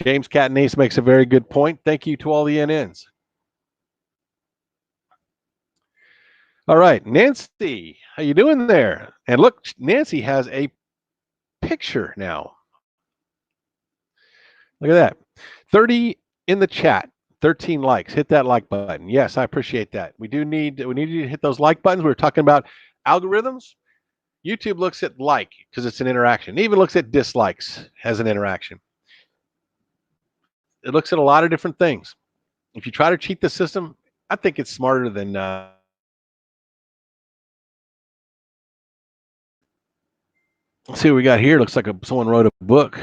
James Catanese makes a very good point. Thank you to all the NNs. All right, Nancy, how you doing there? And look, Nancy has a picture now. Look at that. 30 in the chat, 13 likes. Hit that like button. Yes, I appreciate that. We need you to hit those like buttons. We were talking about algorithms. YouTube looks at like because it's an interaction. It even looks at dislikes as an interaction. It looks at a lot of different things. If you try to cheat the system, I think it's smarter than let's see what we got here. Looks like someone wrote a book.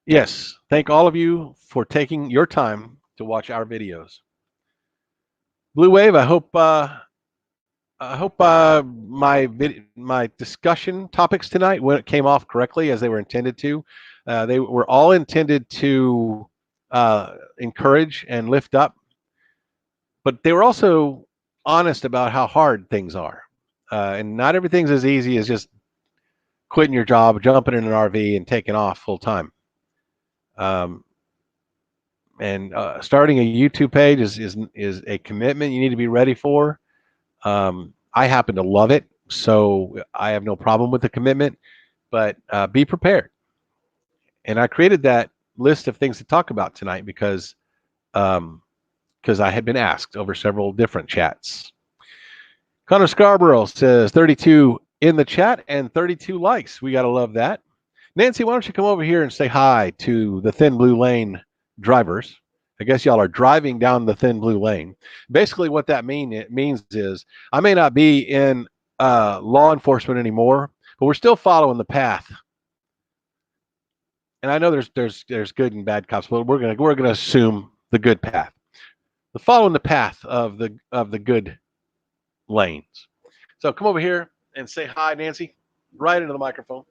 Yes, thank all of you for taking your time to watch our videos. Blue Wave, I hope my discussion topics tonight came off correctly as they were intended to. They were all intended to encourage and lift up, but they were also honest about how hard things are. And not everything's as easy as just quitting your job, jumping in an RV, and taking off full time. Um, and starting a YouTube page is a commitment you need to be ready for. I happen to love it, so I have no problem with the commitment. But be prepared. And I created that list of things to talk about tonight um, because I had been asked over several different chats. Connor Scarborough says 32 in the chat and 32 likes. We got to love that. Nancy, why don't you come over here and say hi to the Thin Blue Lane drivers? I guess y'all are driving down the Thin Blue Lane. Basically, what that means is I may not be in law enforcement anymore, but we're still following the path. And I know there's good and bad cops, but we're gonna assume the good path, the following the path of the good lanes. So come over here and say hi, Nancy, right into the microphone.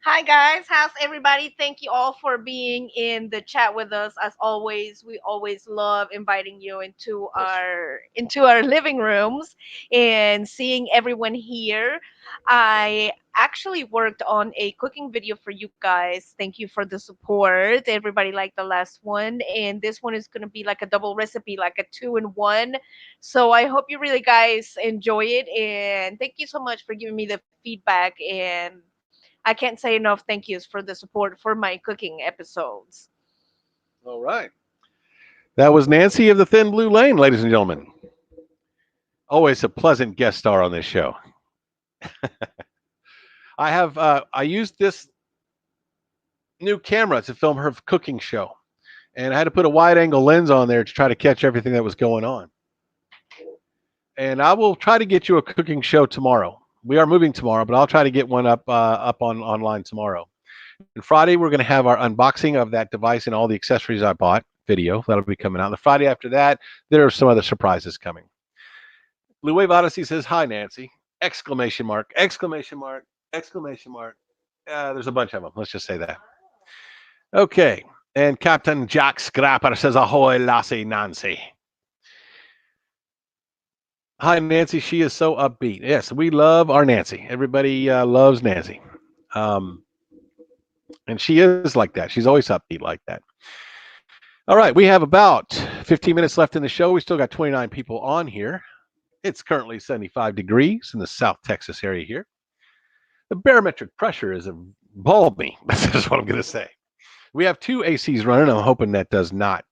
Hi guys, how's everybody? Thank you all for being in the chat with us. As always, we always love inviting you into our living rooms and seeing everyone here. I actually worked on a cooking video for you guys. Thank you for the support. Everybody liked the last one, and this one is going to be like a double recipe, like a 2-in-1. So I hope you really guys enjoy it, and thank you so much for giving me the feedback. And I can't say enough thank yous for the support for my cooking episodes. All right. That was Nancy of the Thin Blue Lane, ladies and gentlemen. Always a pleasant guest star on this show. I used this new camera to film her cooking show, and I had to put a wide angle lens on there to try to catch everything that was going on. And I will try to get you a cooking show tomorrow. We are moving tomorrow, but I'll try to get one up on online tomorrow. And Friday we're going to have our unboxing of that device and all the accessories I bought video. That'll be coming out. The Friday after that, there are some other surprises coming. Blue Wave Odyssey says, "Hi, Nancy!" Exclamation mark! Exclamation mark! Exclamation mark! There's a bunch of them. Let's just say that. Okay. And Captain Jack Scrapper says, "Ahoy, Lassie Nancy." Hi, Nancy. She is so upbeat. Yes, we love our Nancy. Everybody loves Nancy. Um, and she is like that. She's always upbeat like that. All right, we have about 15 minutes left in the show. We still got 29 people on here. It's currently 75 degrees in the South Texas area here. The barometric pressure is balmy. That's what I'm going to say. We have two ACs running. I'm hoping that does not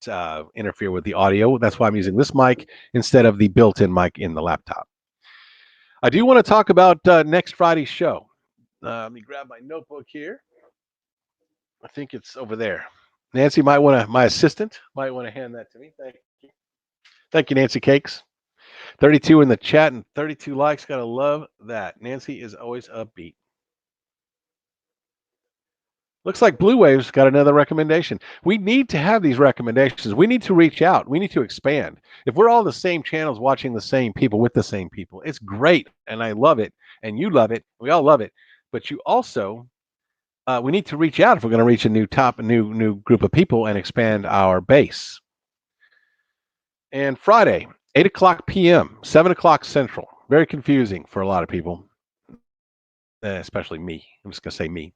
interfere with the audio. That's why I'm using this mic instead of the built-in mic in the laptop. I do want to talk about next Friday's show. Let me grab my notebook here. I think it's over there. Nancy might want to, my assistant might want to hand that to me. Thank you. Thank you, Nancy Cakes. 32 in the chat and 32 likes. Gotta love that. Nancy is always upbeat. Looks like Blue Wave's got another recommendation. We need to have these recommendations. We need to reach out. We need to expand. If we're all the same channels watching the same people with the same people, it's great. And I love it. And you love it. We all love it. But you also, we need to reach out if we're going to reach a new group of people and expand our base. And Friday, 8 o'clock p.m., 7 o'clock Central. Very confusing for a lot of people, especially me. I'm just going to say me.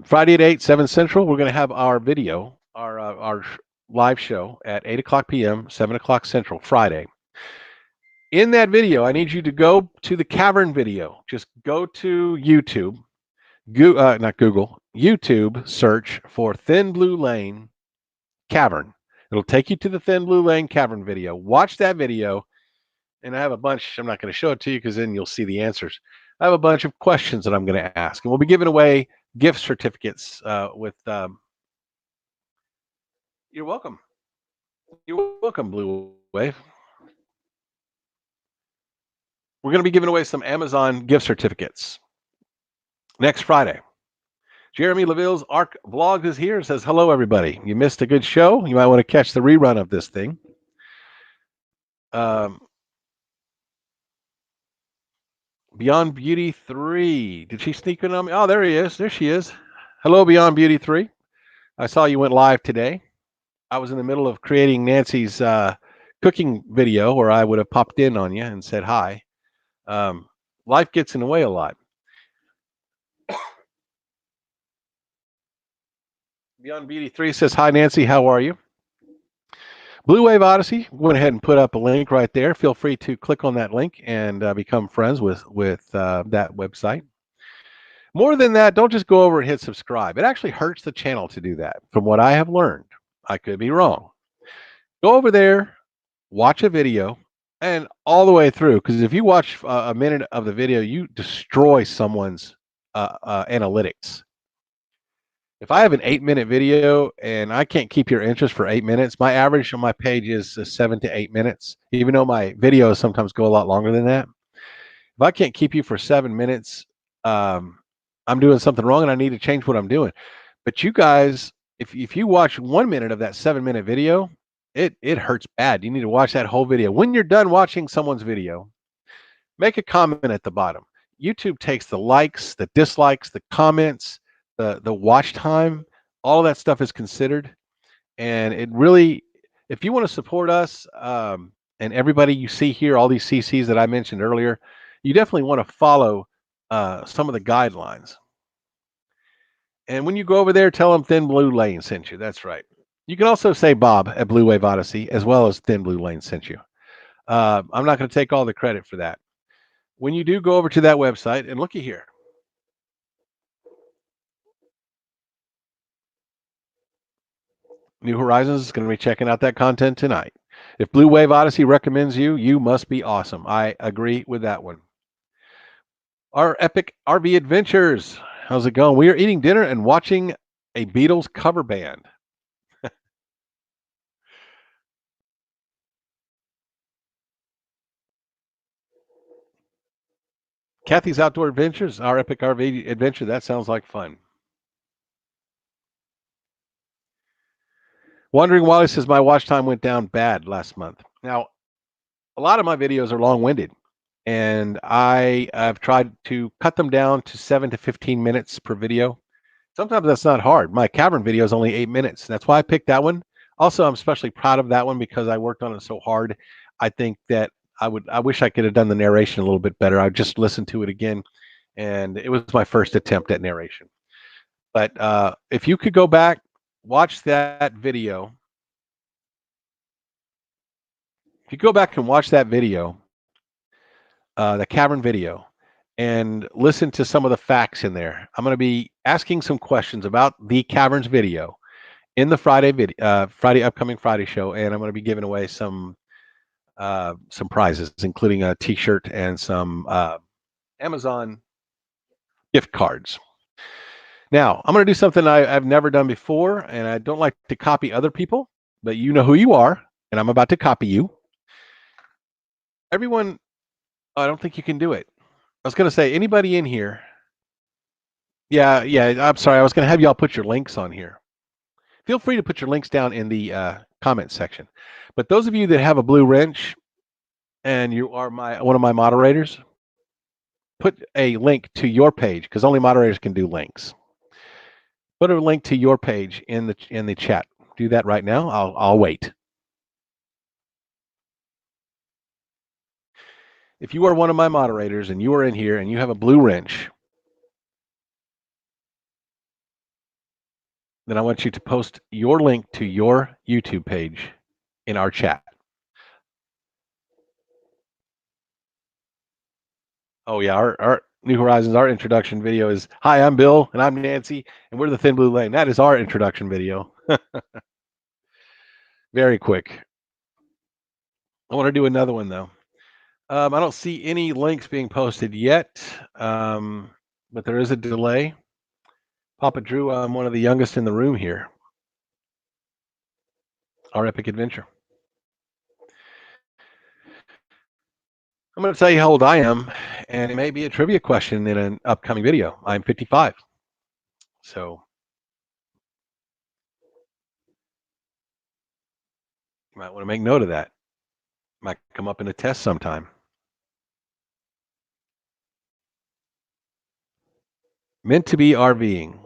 Friday at 8, 7 Central, we're going to have our video, our live show at 8 o'clock p.m., 7 o'clock Central, Friday. In that video, I need you to go to the Cavern video. Just go to YouTube, not Google, YouTube, search for Thin Blue Lane Cavern. It'll take you to the Thin Blue Lane Cavern video. Watch that video, and I have a bunch. I'm not going to show it to you because then you'll see the answers. I have a bunch of questions that I'm going to ask, and we'll be giving away gift certificates with. You're welcome. You're welcome, Blue Wave. We're going to be giving away some Amazon gift certificates next Friday. Jeremy LaVille's Arc Vlogs is here and says, "Hello, everybody. You missed a good show. You might want to catch the rerun of this thing." Beyond Beauty 3. Did she sneak in on me? Oh, there he is. There she is. Hello, Beyond Beauty 3. I saw you went live today. I was in the middle of creating Nancy's cooking video where I would have popped in on you and said hi. Um, Life gets in the way a lot. Beyond Beauty 3 says, hi, Nancy. How are you? Blue Wave Odyssey went ahead and put up a link right there. Feel free to click on that link and become friends with that website. More than that, don't just go over and hit subscribe. It actually hurts the channel to do that. From what I have learned, I could be wrong. Go over there, watch a video, and all the way through. Because if you watch a minute of the video, you destroy someone's analytics. If I have an 8-minute video and I can't keep your interest for 8 minutes, my average on my page is 7 to 8 minutes, even though my videos sometimes go a lot longer than that. If I can't keep you for 7 minutes, I'm doing something wrong and I need to change what I'm doing. But you guys, if you watch 1 minute of that 7-minute video, it hurts bad. You need to watch that whole video. When you're done watching someone's video, make a comment at the bottom. YouTube takes the likes, the dislikes, the comments, the watch time, all of that stuff is considered. And it really, if you want to support us and everybody you see here, all these CCs that I mentioned earlier, you definitely want to follow some of the guidelines. And when you go over there, tell them Thin Blue Lane sent you. That's right. You can also say Bob at Blue Wave Odyssey, as well as Thin Blue Lane sent you. I'm not going to take all the credit for that. When you do go over to that website, and looky here. New Horizons is going to be checking out that content tonight. If Blue Wave Odyssey recommends you, you must be awesome. I agree with that one. Our epic RV adventures. How's it going? We are eating dinner and watching a Beatles cover band. Kathy's Outdoor Adventures, our epic RV adventure. That sounds like fun. Wandering Wally says my watch time went down bad last month. Now, a lot of my videos are long-winded, and I have tried to cut them down to 7 to 15 minutes per video. Sometimes that's not hard. My cavern video is only 8 minutes. That's why I picked that one. Also, I'm especially proud of that one because I worked on it so hard. I think that I wish I could have done the narration a little bit better. I just listened to it again, and it was my first attempt at narration. But if you could go back, watch that video. If you go back and watch that video, the cavern video, and listen to some of the facts in there, I'm going to be asking some questions about the caverns video in the Friday upcoming Friday show, and I'm going to be giving away some prizes, including a T-shirt and some Amazon gift cards. Now, I'm going to do something I've never done before, and I don't like to copy other people, but you know who you are, and I'm about to copy you. Everyone, I don't think you can do it. I was going to say, anybody in here? Yeah, I'm sorry. I was going to have y'all put your links on here. Feel free to put your links down in the comment section. But those of you that have a blue wrench and you are one of my moderators, put a link to your page because only moderators can do links. Put a link to your page in the chat. Do that right now. I'll wait. If you are one of my moderators and you are in here and you have a blue wrench, then I want you to post your link to your YouTube page in our chat. Oh yeah, our New Horizons, our introduction video is, hi, I'm Bill and I'm Nancy and we're the Thin Blue Lane. That is our introduction video. Very quick. I want to do another one though. I don't see any links being posted yet, but there is a delay. Papa Drew, I'm one of the youngest in the room here. Our epic adventure. I'm going to tell you how old I am, and it may be a trivia question in an upcoming video. I'm 55. So you might want to make note of that. Might come up in a test sometime. Meant to be RVing.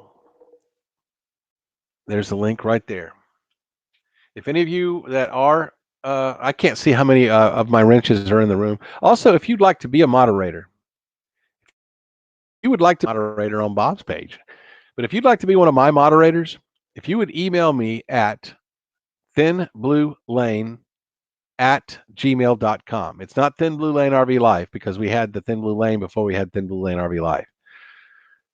There's the link right there. If any of you that are, I can't see how many of my wrenches are in the room. Also, if you'd like to be a moderator, you would like to be a moderator on Bob's page. But if you'd like to be one of my moderators, if you would email me at thinbluelane@gmail.com. It's not Thin Blue Lane RV Life because we had the Thin Blue Lane before we had Thin Blue Lane RV Life.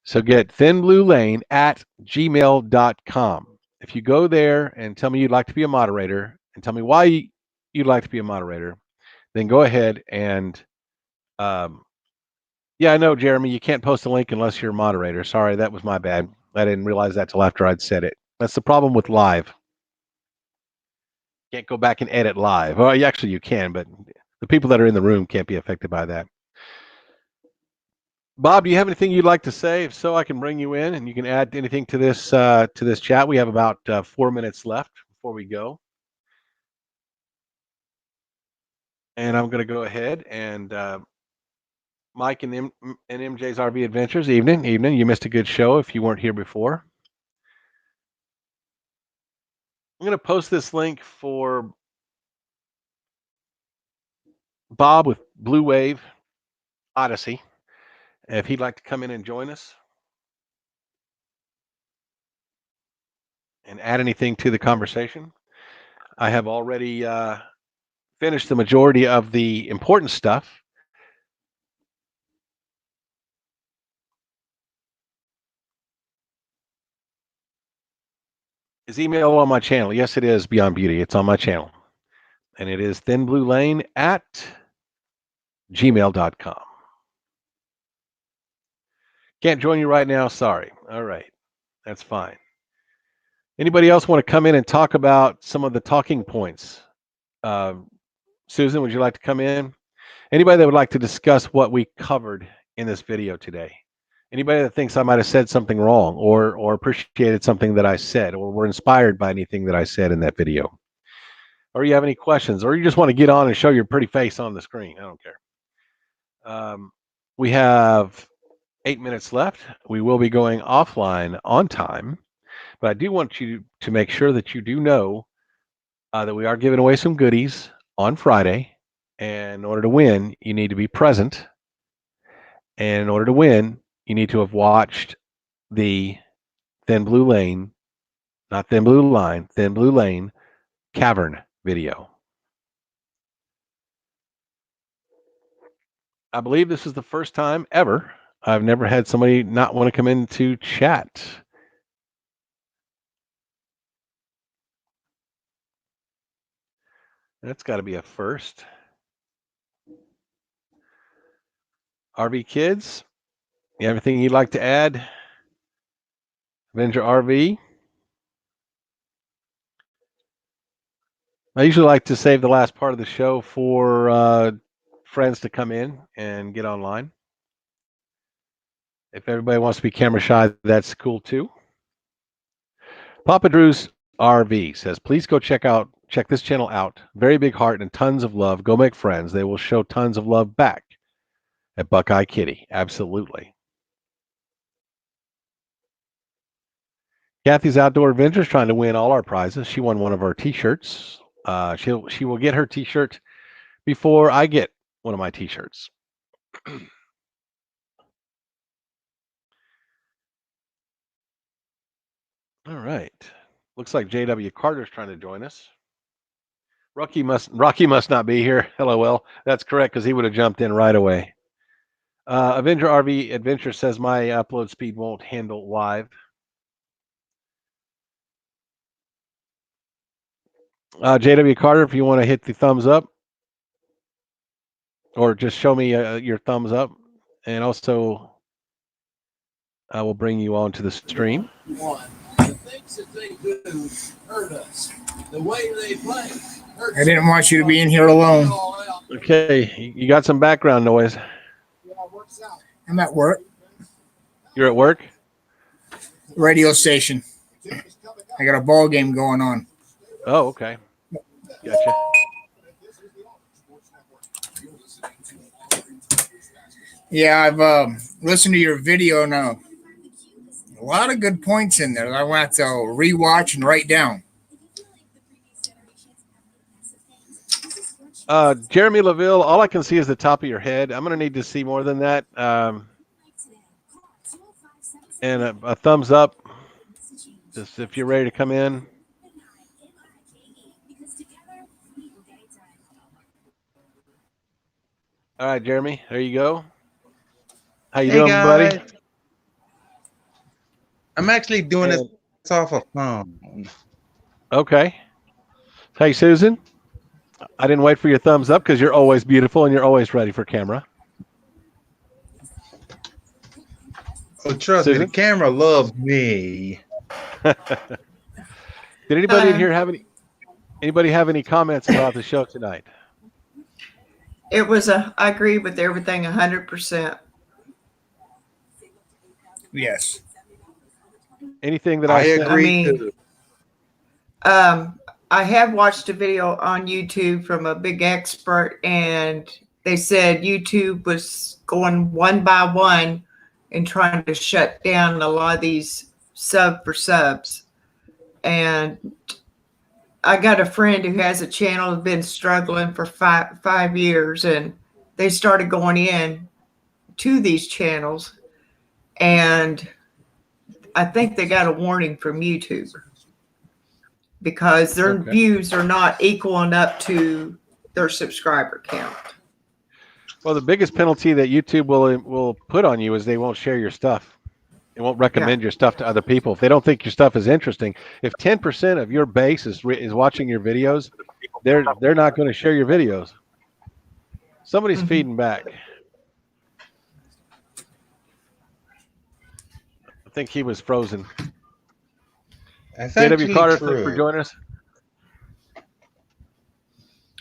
So get thinbluelane@gmail.com. If you go there and tell me you'd like to be a moderator and tell me why you'd like to be a moderator, then go ahead and yeah, I know, Jeremy, you can't post a link unless you're a moderator. Sorry, that was my bad. I didn't realize that till after I'd said it. That's the problem with live. Can't go back and edit live. Well, actually you can, but the people that are in the room can't be affected by that. Bob, do you have anything you'd like to say? If so, I can bring you in and you can add anything to this chat. We have about 4 minutes left before we go. And I'm going to go ahead and Mike and MJ's RV Adventures, evening. You missed a good show if you weren't here before. I'm going to post this link for Bob with Blue Wave Odyssey, if he'd like to come in and join us and add anything to the conversation. I have already finished the majority of the important stuff. Is email on my channel? Yes, it is, Beyond Beauty. It's on my channel. And it is thinbluelane@gmail.com. Can't join you right now. Sorry. All right. That's fine. Anybody else want to come in and talk about some of the talking points? Susan, would you like to come in? Anybody that would like to discuss what we covered in this video today? Anybody that thinks I might have said something wrong or appreciated something that I said or were inspired by anything that I said in that video? Or you have any questions or you just want to get on and show your pretty face on the screen? I don't care. We have 8 minutes left. We will be going offline on time, but I do want you to make sure that you do know that we are giving away some goodies on Friday. And in order to win, you need to be present. And in order to win, you need to have watched the Thin Blue Lane, not Thin Blue Line, Thin Blue Lane Cavern video. I believe this is the first time ever. I've never had somebody not want to come into chat. That's got to be a first. RV Kids, you have anything you'd like to add? Avenger RV? I usually like to save the last part of the show for friends to come in and get online. If everybody wants to be camera shy, that's cool too. Papa Drew's RV says, please go check this channel out. Very big heart and tons of love. Go make friends. They will show tons of love back at Buckeye Kitty. Absolutely. Kathy's Outdoor Adventures trying to win all our prizes. She won one of our t-shirts. She will get her t-shirt before I get one of my t-shirts. All right. Looks like JW Carter's trying to join us. Rocky must not be here. LOL. That's correct because he would have jumped in right away. Avenger RV Adventure says my upload speed won't handle live. JW Carter, if you want to hit the thumbs up or just show me your thumbs up, and also I will bring you on to the stream. The things that they do hurt us. The way they play hurts. I didn't want you to be in here alone. Okay, you got some background noise. I'm at work. You're at work? Radio station. I got a ball game going on. Oh, okay. Gotcha. Yeah, I've listened to your video now. lot of good points in there that I want to rewatch and write down. Jeremy Laville, all I can see is the top of your head. I'm going to need to see more than that. And a thumbs up, just if you're ready to come in. All right, Jeremy, there you go. How you doing, buddy? I'm actually doing this off a phone. Okay. Hey, Susan. I didn't wait for your thumbs up because you're always beautiful and you're always ready for camera. Oh, trust me, the camera loves me. Did anybody in here have any comments about the show tonight? It was I agree with everything 100%. Yes. Anything that I said? agree too. I have watched a video on YouTube from a big expert, and they said YouTube was going one by one and trying to shut down a lot of these sub for subs. And I got a friend who has a channel that's been struggling for five years, and they started going in to these channels, and I think they got a warning from YouTube because their views are not equaling up to their subscriber count. Well, the biggest penalty that YouTube will put on you is they won't share your stuff. They won't recommend your stuff to other people if they don't think your stuff is interesting. If 10% of your base is watching your videos, they're not going to share your videos. Somebody's feeding back. I think he was frozen. That's JW Carter, true. thanks for joining us.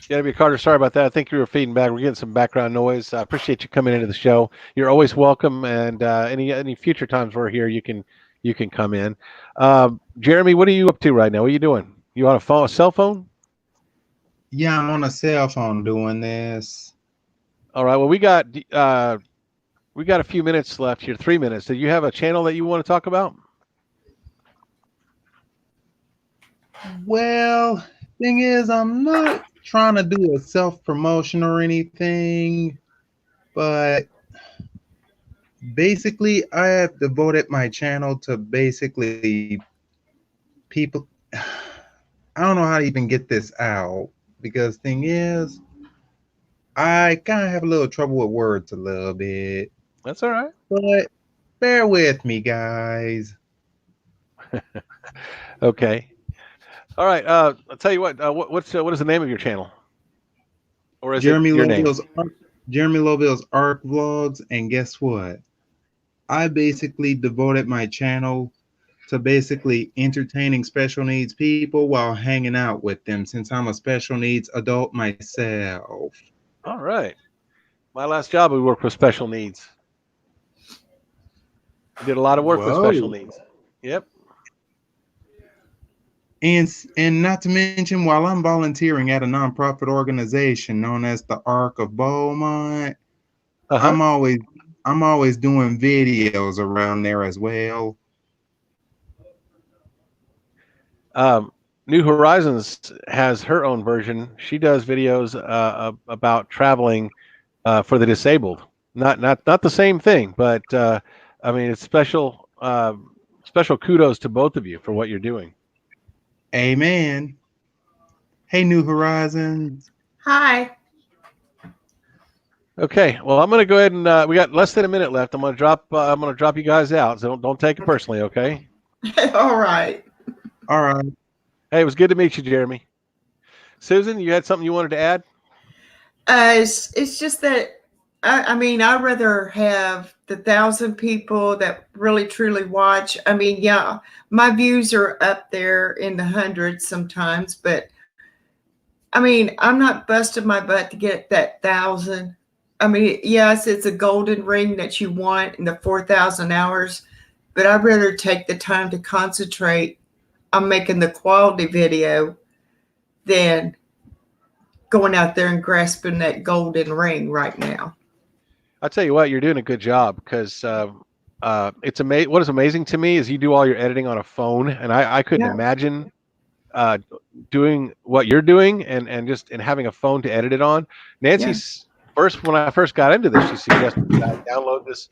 JW Carter, sorry about that. I think you were feeding back. We're getting some background noise. I appreciate you coming into the show. You're always welcome, and any future times we're here, you can come in. Jeremy, what are you up to right now? What are you doing? You on a cell phone? Yeah, I'm on a cell phone doing this. All right. Well, we got a few minutes left here. 3 minutes. Do you have a channel that you want to talk about? Well, thing is, I'm not trying to do a self-promotion or anything, but basically I have devoted my channel to basically people. I don't know how to even get this out, because thing is, I kind of have a little trouble with words a little bit. That's all right. But bear with me, guys. Okay. All right. I'll tell you what. What is the name of your channel? Or is Jeremy it your name? Jeremy Loville's Art Vlogs, and guess what? I basically devoted my channel to basically entertaining special needs people while hanging out with them, since I'm a special needs adult myself. All right. My last job, we worked with special needs. We did a lot of work with special needs. Yep. And not to mention, while I'm volunteering at a nonprofit organization known as the Ark of Beaumont, I'm always doing videos around there as well. New Horizons has her own version. She does videos about traveling for the disabled. Not the same thing, but I mean, it's special kudos to both of you for what you're doing. Amen. Hey, New Horizons. Hi. Okay, well, I'm going to go ahead and we got less than a minute left. I'm going to drop you guys out, so don't take it personally, okay? All right. All right. Hey, it was good to meet you, Jeremy. Susan, you had something you wanted to add? It's just that I mean, I'd rather have the 1,000 people that really truly watch. I mean, yeah, my views are up there in the hundreds sometimes, but I mean, I'm not busting my butt to get that 1,000. I mean, yes, it's a golden ring that you want in the 4,000 hours, but I'd rather take the time to concentrate on making the quality video than going out there and grasping that golden ring right now. I'll tell you what, you're doing a good job because it's amazing. What is amazing to me is you do all your editing on a phone, and I couldn't Yeah. imagine doing what you're doing and having a phone to edit it on. Nancy's first when I first got into this, she suggested that I download this.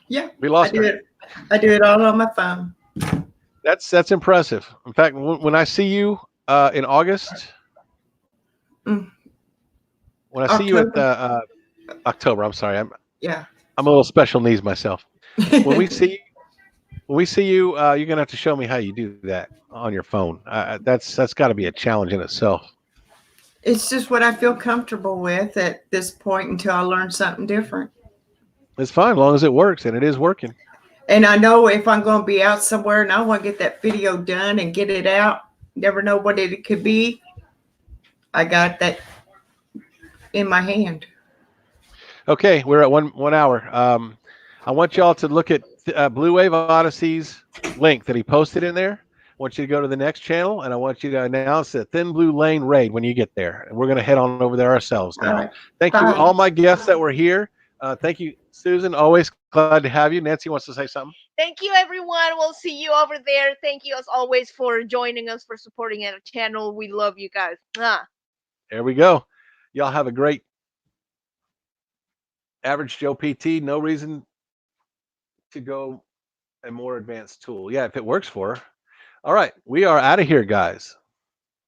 Yeah, We I lost do her. it. I do it all on my phone. That's impressive. In fact, when I see you in August, Mm. when I see you at October. October, I'm sorry, Yeah. I'm a little special needs myself. When we see you, you're gonna have to show me how you do that on your phone. That's got to be a challenge in itself. It's just what I feel comfortable with at this point until I learn something different. It's fine as long as it works, and it is working. And I know if I'm going to be out somewhere and I want to get that video done and get it out, never know what it could be. I got that in my hand. Okay, we're at one hour. I want y'all to look at Blue Wave Odyssey's link that he posted in there. I want you to go to the next channel, and I want you to announce the Thin Blue Lane raid when you get there. And we're going to head on over there ourselves now. All right. Thank you, Bye. all my guests that were here. Thank you, Susan. Always glad to have you. Nancy wants to say something. Thank you, everyone. We'll see you over there. Thank you, as always, for joining us, for supporting our channel. We love you guys. There we go. Y'all have a great Average Joe PT. No reason to go a more advanced tool. Yeah, if it works for her. All right, we are out of here, guys.